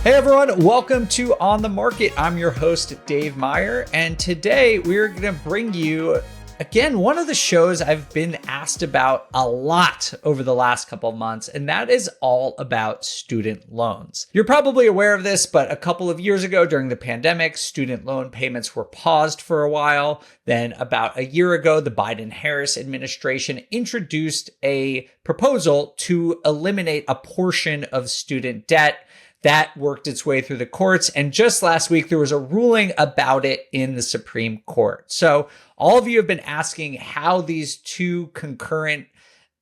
Hey everyone, welcome to On the Market. I'm your host, Dave Meyer, and today we're going to bring you, again, one of the shows I've been asked about a lot over the last couple of months, and that is all about student loans. You're probably aware of this, but a couple of years ago during the pandemic, student loan payments were paused for a while. Then about a year ago, the Biden-Harris administration introduced a proposal to eliminate a portion of student debt. That worked its way through the courts. And just last week, there was a ruling about it in the Supreme Court. So all of you have been asking how these two concurrent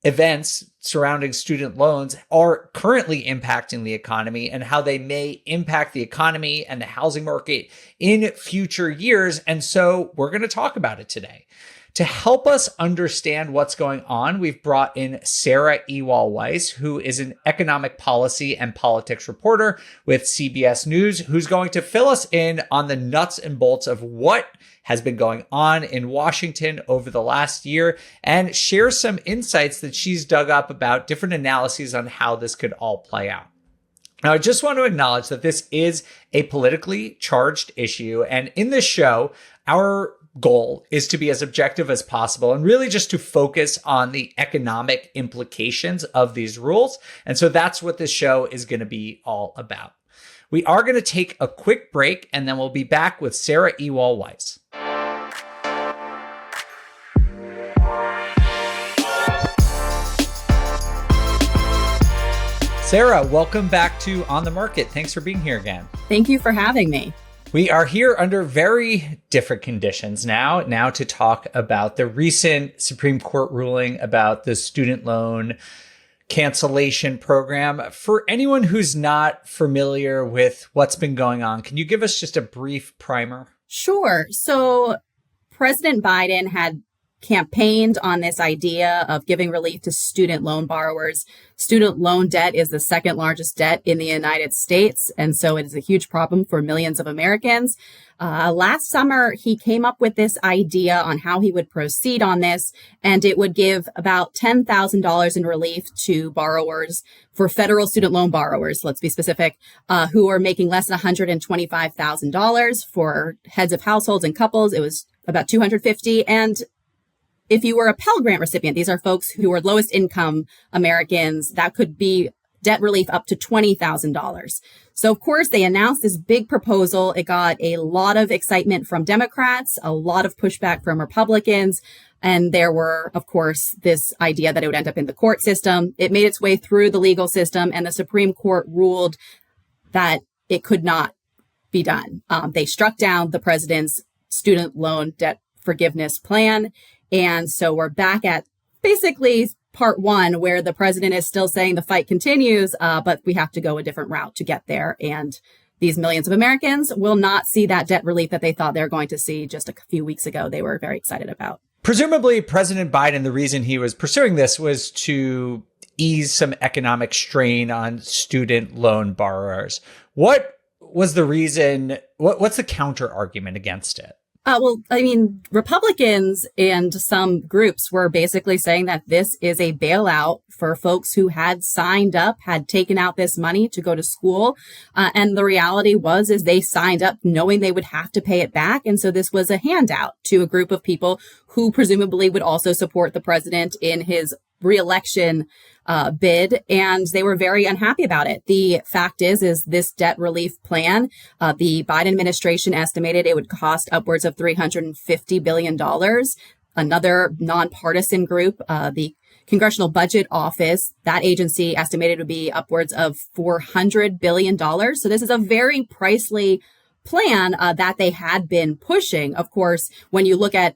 events surrounding student loans are currently impacting the economy and how they may impact the economy and the housing market in future years. And so we're going to talk about it today. To help us understand what's going on, we've brought in Sarah Ewall-Wice, who is an economic policy and politics reporter with CBS News, who's going to fill us in on the nuts and bolts of what has been going on in Washington over the last year and share some insights that she's dug up about different analyses on how this could all play out. Now, I just want to acknowledge that this is a politically charged issue. And in this show, our goal is to be as objective as possible and really just to focus on the economic implications of these rules. And so that's what this show is going to be all about. We are going to take a quick break and then we'll be back with Sarah Ewall-Wice. Sarah, welcome back to On the Market. Thanks for being here again. Thank you for having me. We are here under very different conditions now to talk about the recent Supreme Court ruling about the student loan cancellation program. For anyone who's not familiar with what's been going on, can you give us just a brief primer? Sure. So President Biden had campaigned on this idea of giving relief to student loan borrowers. Student loan debt is the second largest debt in the United States, and so it is a huge problem for millions of Americans. Last summer, he came up with this idea on how he would proceed on this, and it would give about $10,000 in relief to borrowers for federal student loan borrowers, let's be specific, who are making less than $125,000. For heads of households and couples, it was about $250,000. And if you were a Pell Grant recipient, these are folks who are lowest income Americans, that could be debt relief up to $20,000. So, of course, they announced this big proposal. It got a lot of excitement from Democrats, a lot of pushback from Republicans. And there were, of course, this idea that it would end up in the court system. It made its way through the legal system, and the Supreme Court ruled that it could not be done. They struck down the president's student loan debt forgiveness plan. And so we're back at basically part one, where the president is still saying the fight continues, but we have to go a different route to get there. And these millions of Americans will not see that debt relief that they thought they were going to see just a few weeks ago. They were very excited about. Presumably, President Biden, the reason he was pursuing this was to ease some economic strain on student loan borrowers. What was the reason? What's the counter argument against it? Republicans and some groups were basically saying that this is a bailout for folks who had signed up, had taken out this money to go to school. And the reality is they signed up knowing they would have to pay it back. And so this was a handout to a group of people who presumably would also support the president in his reelection bid, and they were very unhappy about it. The fact is this debt relief plan, the Biden administration estimated it would cost upwards of $350 billion. Another nonpartisan group, the Congressional Budget Office, that agency estimated it would be upwards of $400 billion. So this is a very pricey plan that they had been pushing. Of course, when you look at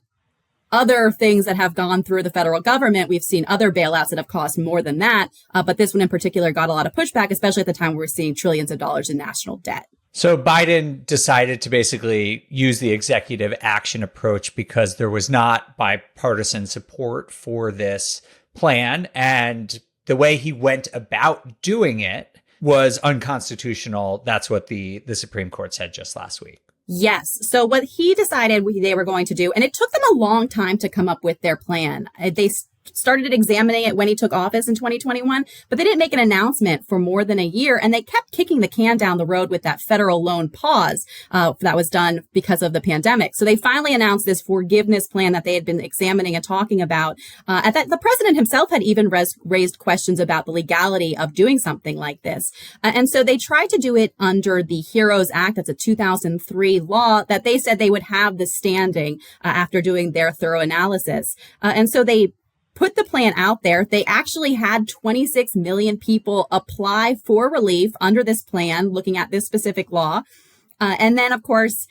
other things that have gone through the federal government, we've seen other bailouts that have cost more than that. But this one in particular got a lot of pushback, especially at the time we're seeing trillions of dollars in national debt. So Biden decided to basically use the executive action approach because there was not bipartisan support for this plan. And the way he went about doing it was unconstitutional. That's what the Supreme Court said just last week. Yes. So what he decided they were going to do, and it took them a long time to come up with their plan. They started examining it when he took office in 2021, but they didn't make an announcement for more than a year. And they kept kicking the can down the road with that federal loan pause that was done because of the pandemic. So they finally announced this forgiveness plan that they had been examining and talking about. The president himself had even raised questions about the legality of doing something like this. And so they tried to do it under the HEROES Act. That's a 2003 law that they said they would have the standing after doing their thorough analysis. And so they put the plan out there. They actually had 26 million people apply for relief under this plan, looking at this specific law. And then, of course,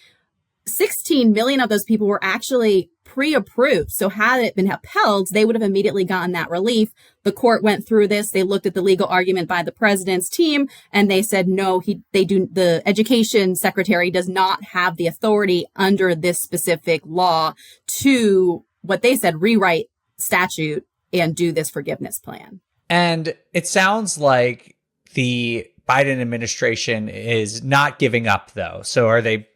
16 million of those people were actually pre-approved. So had it been upheld, they would have immediately gotten that relief. The court went through this. They looked at the legal argument by the president's team, and they said, no, the education secretary does not have the authority under this specific law to, what they said, rewrite statute and do this forgiveness plan. And it sounds like the Biden administration is not giving up, though. So are they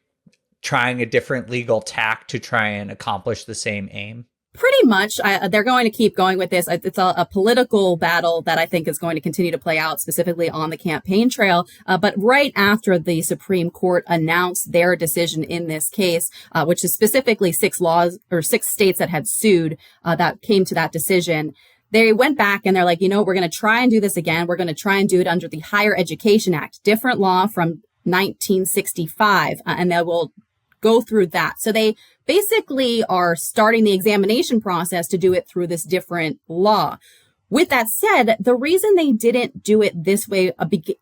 trying a different legal tack to try and accomplish the same aim? Pretty much. They're going to keep going with this. It's a political battle that I think is going to continue to play out, specifically on the campaign trail. But right after the Supreme Court announced their decision in this case, which is specifically 6 states that had sued that came to that decision, they went back and they're like, we're going to try and do this again. We're going to try and do it under the Higher Education Act, different law from 1965, and they will go through that. So they basically are starting the examination process to do it through this different law. With that said, the reason they didn't do it this way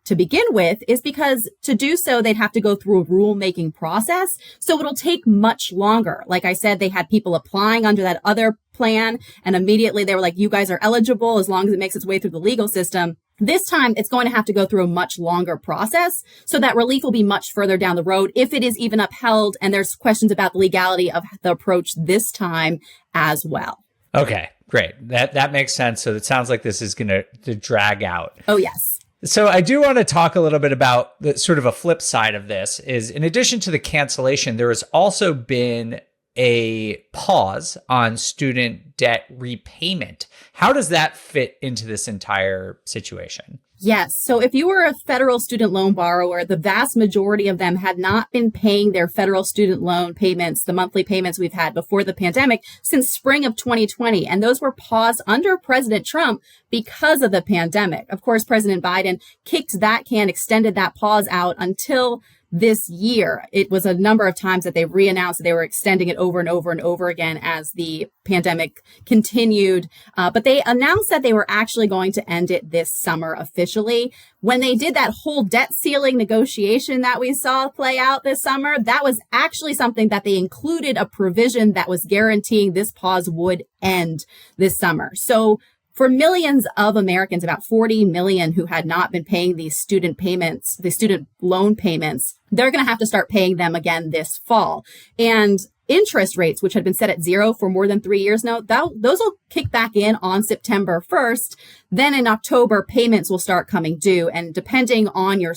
to begin with is because to do so, they'd have to go through a rulemaking process. So it'll take much longer. Like I said, they had people applying under that other plan, and immediately they were like, you guys are eligible as long as it makes its way through the legal system. This time, it's going to have to go through a much longer process, so that relief will be much further down the road if it is even upheld, and there's questions about the legality of the approach this time as well. Okay, great. That makes sense. So it sounds like this is going to drag out. Oh, yes. So I do want to talk a little bit about the sort of a flip side of this is, in addition to the cancellation, there has also been a pause on student debt repayment. How does that fit into this entire situation? Yes. So if you were a federal student loan borrower, the vast majority of them had not been paying their federal student loan payments, the monthly payments we've had before the pandemic, since spring of 2020. And those were paused under President Trump because of the pandemic. Of course, President Biden kicked that can, extended that pause out until this year. It was a number of times that they re-announced that they were extending it over and over and over again as the pandemic continued. But they announced that they were actually going to end it this summer officially. When they did that whole debt ceiling negotiation that we saw play out this summer, that was actually something that they included a provision that was guaranteeing this pause would end this summer. So for millions of Americans, about 40 million who had not been paying these student payments, the student loan payments, they're going to have to start paying them again this fall. And interest rates, which had been set at 0 for more than 3 years now, those will kick back in on September 1st. Then in October, payments will start coming due. And depending on your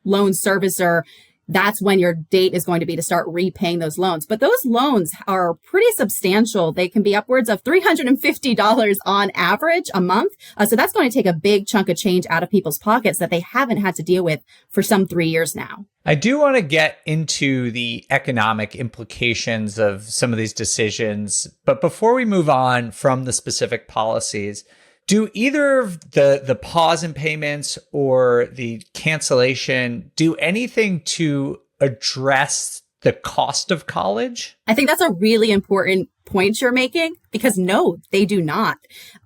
loan servicer, that's when your date is going to be to start repaying those loans. But those loans are pretty substantial. They can be upwards of $350 on average a month. So that's going to take a big chunk of change out of people's pockets that they haven't had to deal with for some 3 years now. I do want to get into the economic implications of some of these decisions. But before we move on from the specific policies, do either of the pause in payments or the cancellation do anything to address the cost of college? I think that's a really important point you're making, because no, they do not.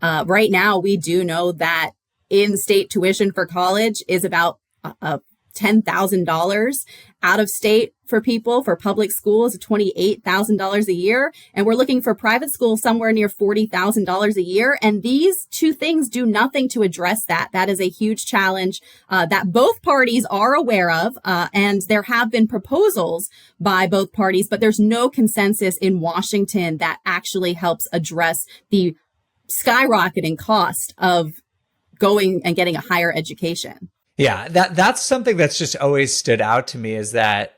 Right now, we do know that in-state tuition for college is about $10,000. Out of state for people, for public schools, $28,000 a year. And we're looking for private schools somewhere near $40,000 a year. And these two things do nothing to address that. That is a huge challenge that both parties are aware of. And there have been proposals by both parties, but there's no consensus in Washington that actually helps address the skyrocketing cost of going and getting a higher education. Yeah, that's something that's just always stood out to me, is that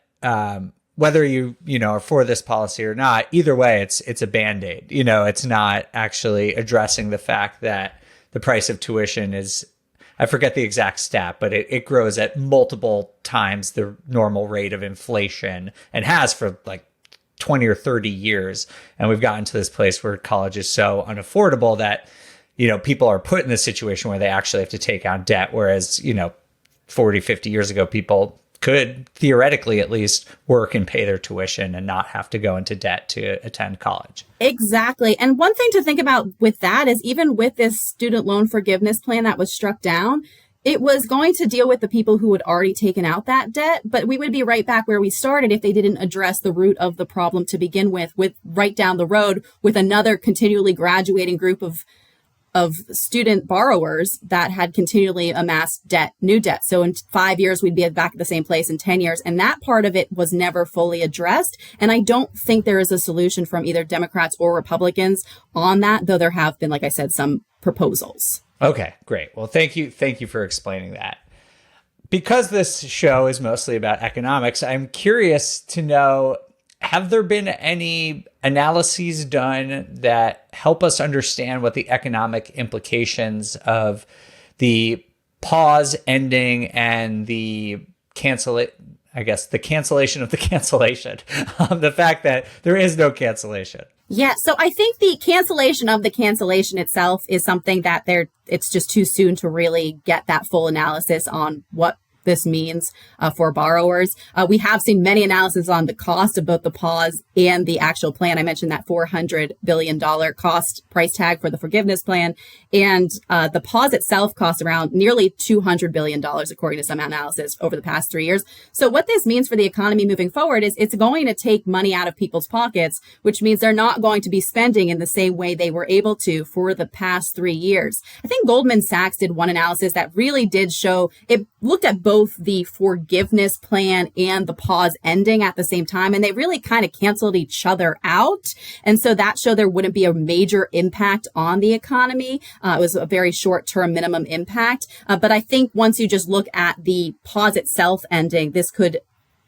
whether are for this policy or not, either way, it's a Band-Aid. It's not actually addressing the fact that the price of tuition is, I forget the exact stat, but it grows at multiple times the normal rate of inflation and has for like 20 or 30 years. And we've gotten to this place where college is so unaffordable that, people are put in this situation where they actually have to take out debt. Whereas, 40, 50 years ago, people could theoretically at least work and pay their tuition and not have to go into debt to attend college. Exactly. And one thing to think about with that is even with this student loan forgiveness plan that was struck down, it was going to deal with the people who had already taken out that debt, but we would be right back where we started if they didn't address the root of the problem to begin with right down the road with another continually graduating group of student borrowers that had continually amassed new debt. So in 5 years, we'd be back at the same place in 10 years. And that part of it was never fully addressed. And I don't think there is a solution from either Democrats or Republicans on that, though there have been, like I said, some proposals. Okay, great. Well, thank you for explaining that. Because this show is mostly about economics, I'm curious to know, have there been any analyses done that help us understand what the economic implications of the pause ending and the cancellation of the cancellation, the fact that there is no cancellation? Yeah, so I think the cancellation of the cancellation itself is something that it's just too soon to really get that full analysis on what this means for borrowers. We have seen many analyses on the cost of both the pause and the actual plan. I mentioned that $400 billion cost price tag for the forgiveness plan. And the pause itself costs around nearly $200 billion, according to some analysis, over the past 3 years. So what this means for the economy moving forward is it's going to take money out of people's pockets, which means they're not going to be spending in the same way they were able to for the past 3 years. I think Goldman Sachs did one analysis that really did show, it looked at both the forgiveness plan and the pause ending at the same time, and they really kind of canceled each other out. And so that showed there wouldn't be a major impact on the economy. It was a very short-term minimum impact. But I think once you just look at the pause itself ending, this could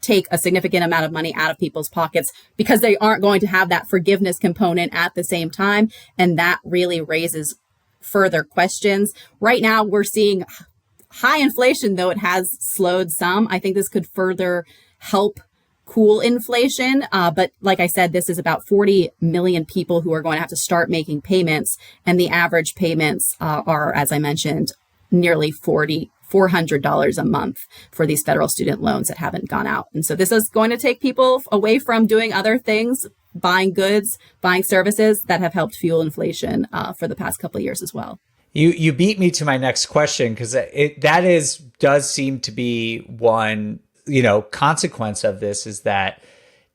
take a significant amount of money out of people's pockets because they aren't going to have that forgiveness component at the same time. And that really raises further questions. Right now, we're seeing high inflation, though it has slowed some. I think this could further help cool inflation. But like I said, this is about 40 million people who are going to have to start making payments. And the average payments are, as I mentioned, nearly $400 a month for these federal student loans that haven't gone out. And so this is going to take people away from doing other things, buying goods, buying services that have helped fuel inflation for the past couple of years as well. You beat me to my next question, because does seem to be one, consequence of this is that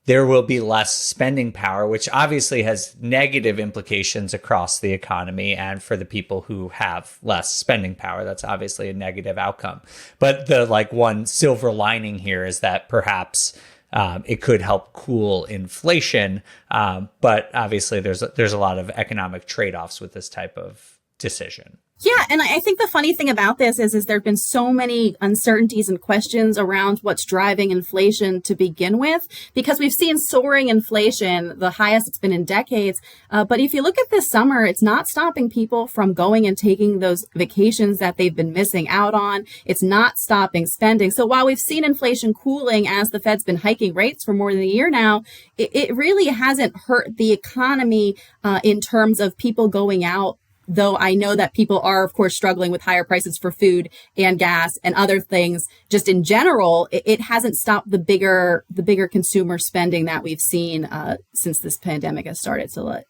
there will be less spending power, which obviously has negative implications across the economy and for the people who have less spending power. That's obviously a negative outcome. But the one silver lining here is that perhaps it could help cool inflation. But obviously there's a lot of economic trade-offs with this type of decision. Yeah, and I think the funny thing about this is there have been so many uncertainties and questions around what's driving inflation to begin with, because we've seen soaring inflation, the highest it's been in decades. But if you look at this summer, it's not stopping people from going and taking those vacations that they've been missing out on. It's not stopping spending. So while we've seen inflation cooling as the Fed's been hiking rates for more than a year now, it really hasn't hurt the economy in terms of people going out. Though I know that people are, of course, struggling with higher prices for food and gas and other things. Just in general, it hasn't stopped the bigger consumer spending that we've seen since this pandemic has started to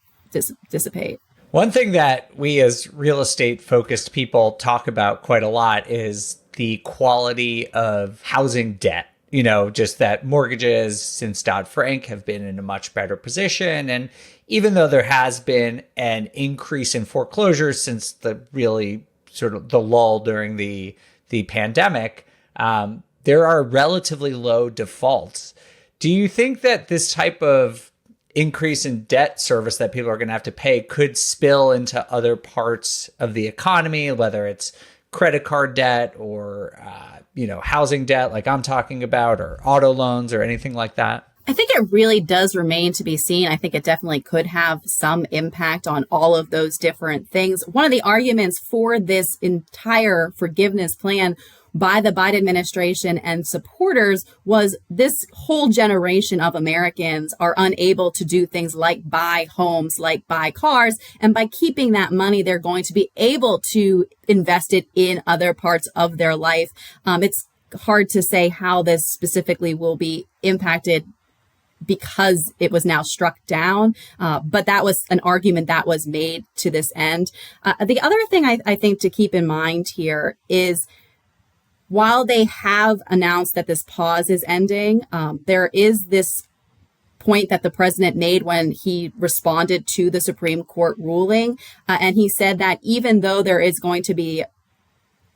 dissipate. One thing that we as real estate focused people talk about quite a lot is the quality of housing debt. Just that mortgages since Dodd-Frank have been in a much better position. And even though there has been an increase in foreclosures since the really sort of the lull during the pandemic, there are relatively low defaults. Do you think that this type of increase in debt service that people are going to have to pay could spill into other parts of the economy, whether it's credit card debt or housing debt like I'm talking about, or auto loans or anything like that? I think it really does remain to be seen. I think it definitely could have some impact on all of those different things. One of the arguments for this entire forgiveness plan by the Biden administration and supporters was this whole generation of Americans are unable to do things like buy homes, like buy cars. And by keeping that money, they're going to be able to invest it in other parts of their life. It's hard to say how this specifically will be impacted because it was now struck down. But that was an argument that was made to this end. The other thing I think to keep in mind here is while they have announced that this pause is ending, there is this point that the president made when he responded to the Supreme Court ruling. And he said that even though there is going to be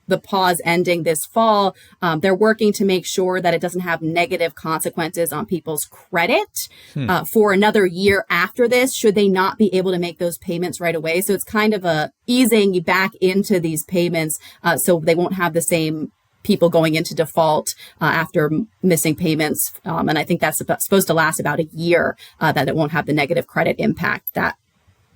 the pause ending this fall, they're working to make sure that it doesn't have negative consequences on people's credit for another year after this, should they not be able to make those payments right away. So it's kind of a easing you back into these payments so they won't have the same people going into default after missing payments. And I think that's supposed to last about a year, that it won't have the negative credit impact that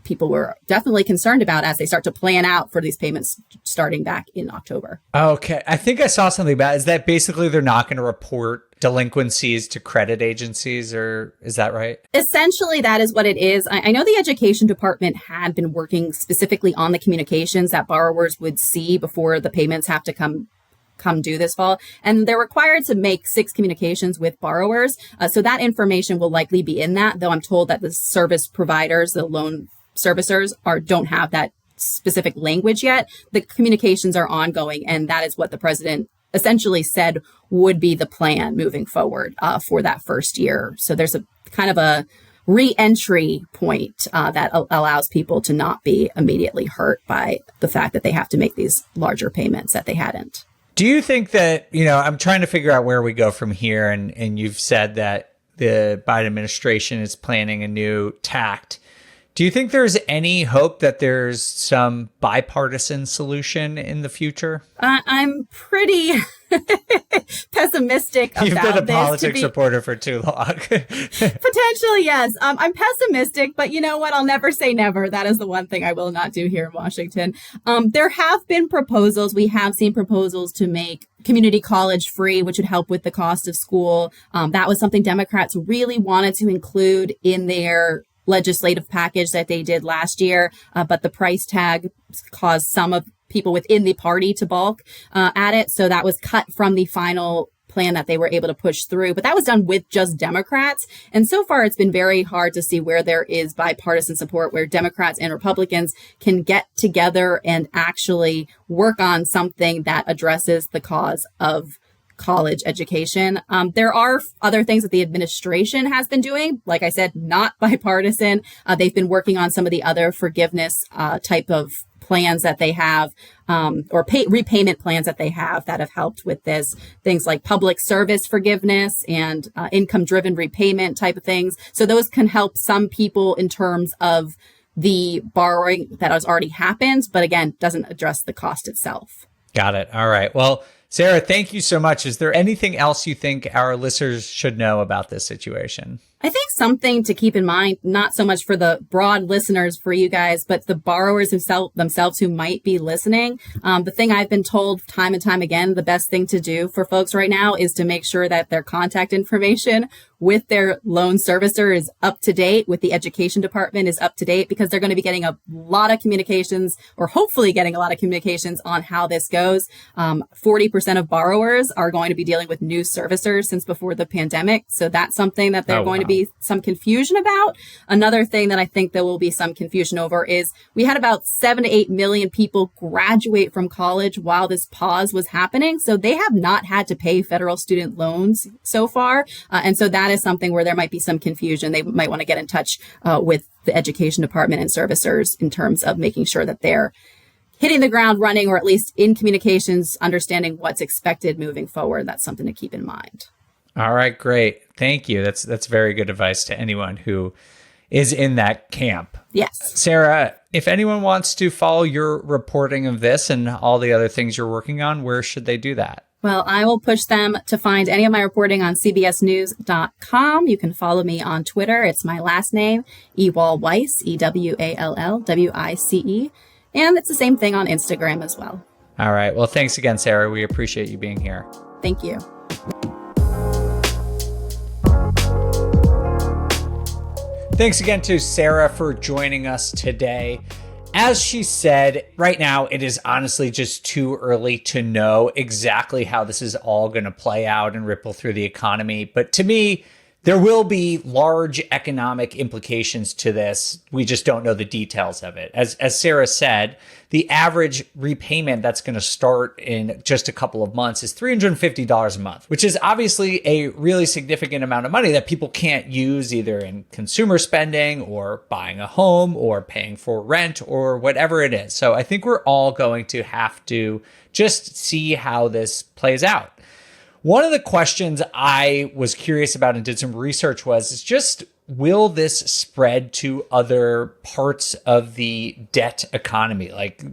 people were definitely concerned about as they start to plan out for these payments starting back in October. Okay. I think I saw something about, is that basically they're not going to report delinquencies to credit agencies, or is that right? Essentially, that is what it is. I know the education department had been working specifically on the communications that borrowers would see before the payments have to come due this fall. And they're required to make 6 communications with borrowers. So that information will likely be in that, though I'm told that the service providers, the loan servicers don't have that specific language yet. The communications are ongoing, and that is what the president essentially said would be the plan moving forward for that first year. So there's a kind of a re-entry point that allows people to not be immediately hurt by the fact that they have to make these larger payments that they hadn't. Do you think that, I'm trying to figure out where we go from here, and you've said that the Biden administration is planning a new tact. Do you think there's any hope that there's some bipartisan solution in the future? I'm pretty pessimistic about this. You've been a politics reporter for too long. Potentially, yes. I'm pessimistic, but you know what? I'll never say never. That is the one thing I will not do here in Washington. There have been proposals. We have seen proposals to make community college free, which would help with the cost of school. That was something Democrats really wanted to include in their legislative package that they did last year, but the price tag caused some of people within the party to balk at it. So that was cut from the final plan that they were able to push through. But that was done with just Democrats. And so far, it's been very hard to see where there is bipartisan support, where Democrats and Republicans can get together and actually work on something that addresses the cause of college education. There are other things that the administration has been doing. Like I said, not bipartisan. They've been working on some of the other forgiveness type of plans that they have, or repayment plans that they have that have helped with this. Things like public service forgiveness and income-driven repayment type of things. So those can help some people in terms of the borrowing that has already happened, but again, doesn't address the cost itself. Got it. All right. Well, Sarah, thank you so much. Is there anything else you think our listeners should know about this situation? I think something to keep in mind, not so much for the broad listeners for you guys, but the borrowers themselves who might be listening. The thing I've been told time and time again, the best thing to do for folks right now is to make sure that their contact information with their loan servicer is up to date, with the education department is up to date, because they're going to be getting a lot of communications, or hopefully getting a lot of communications on how this goes. 40% of borrowers are going to be dealing with new servicers since before the pandemic. So that's something that they're going to be some confusion about. Another thing that I think there will be some confusion over is we had about 7 to 8 million people graduate from college while this pause was happening. So they have not had to pay federal student loans so far. And so that is something where there might be some confusion. They might want to get in touch with the education department and servicers in terms of making sure that they're hitting the ground running, or at least in communications, understanding what's expected moving forward. That's something to keep in mind. All right, great. Thank you. That's very good advice to anyone who is in that camp. Yes. Sarah, if anyone wants to follow your reporting of this and all the other things you're working on, where should they do that? Well, I will push them to find any of my reporting on cbsnews.com. You can follow me on Twitter. It's my last name, Ewall-Wice, Ewallwice. And it's the same thing on Instagram as well. All right. Well, thanks again, Sarah. We appreciate you being here. Thank you. Thanks again to Sarah for joining us today. As she said, right now, it is honestly just too early to know exactly how this is all going to play out and ripple through the economy. But to me, there will be large economic implications to this. We just don't know the details of it. As Sarah said, the average repayment that's going to start in just a couple of months is $350 a month, which is obviously a really significant amount of money that people can't use either in consumer spending or buying a home or paying for rent or whatever it is. So I think we're all going to have to just see how this plays out. One of the questions I was curious about and did some research is just, will this spread to other parts of the debt economy? Like,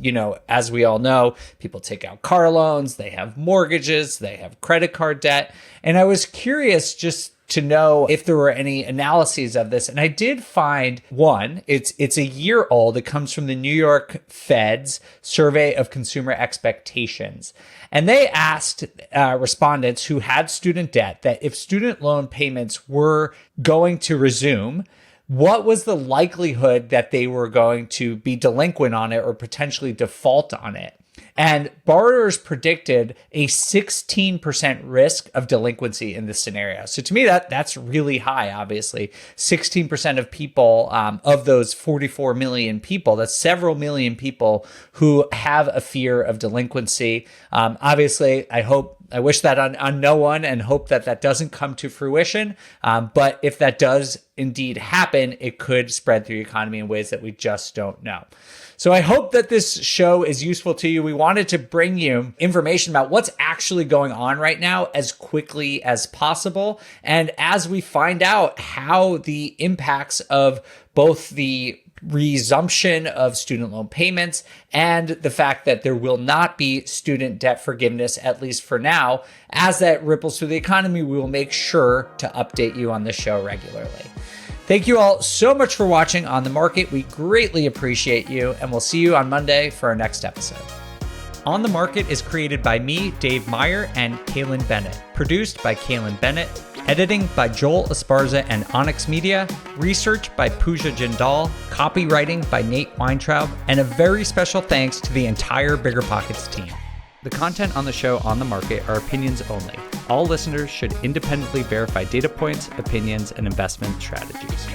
as we all know, people take out car loans, they have mortgages, they have credit card debt. And I was curious just to know if there were any analyses of this. And I did find one. It's a year old. It comes from the New York Fed's Survey of Consumer Expectations. And they asked respondents who had student debt that if student loan payments were going to resume, what was the likelihood that they were going to be delinquent on it or potentially default on it? And borrowers predicted a 16% risk of delinquency in this scenario. So to me, that's really high, obviously. 16% of people, of those 44 million people, that's several million people who have a fear of delinquency. Obviously, I wish that on no one and hope that doesn't come to fruition. But if that does indeed happen, it could spread through the economy in ways that we just don't know. So I hope that this show is useful to you. We wanted to bring you information about what's actually going on right now as quickly as possible. And as we find out how the impacts of both the resumption of student loan payments and the fact that there will not be student debt forgiveness, at least for now, as that ripples through the economy, we will make sure to update you on the show regularly. Thank you all so much for watching On the Market. We greatly appreciate you, and we'll see you on Monday for our next episode. On the Market is created by me, Dave Meyer, and Kaylin Bennett. Produced by Kaylin Bennett. Editing by Joel Esparza and Onyx Media. Research by Pooja Jindal. Copywriting by Nate Weintraub. And a very special thanks to the entire BiggerPockets team. The content on the show On the Market are opinions only. All listeners should independently verify data points, opinions, and investment strategies.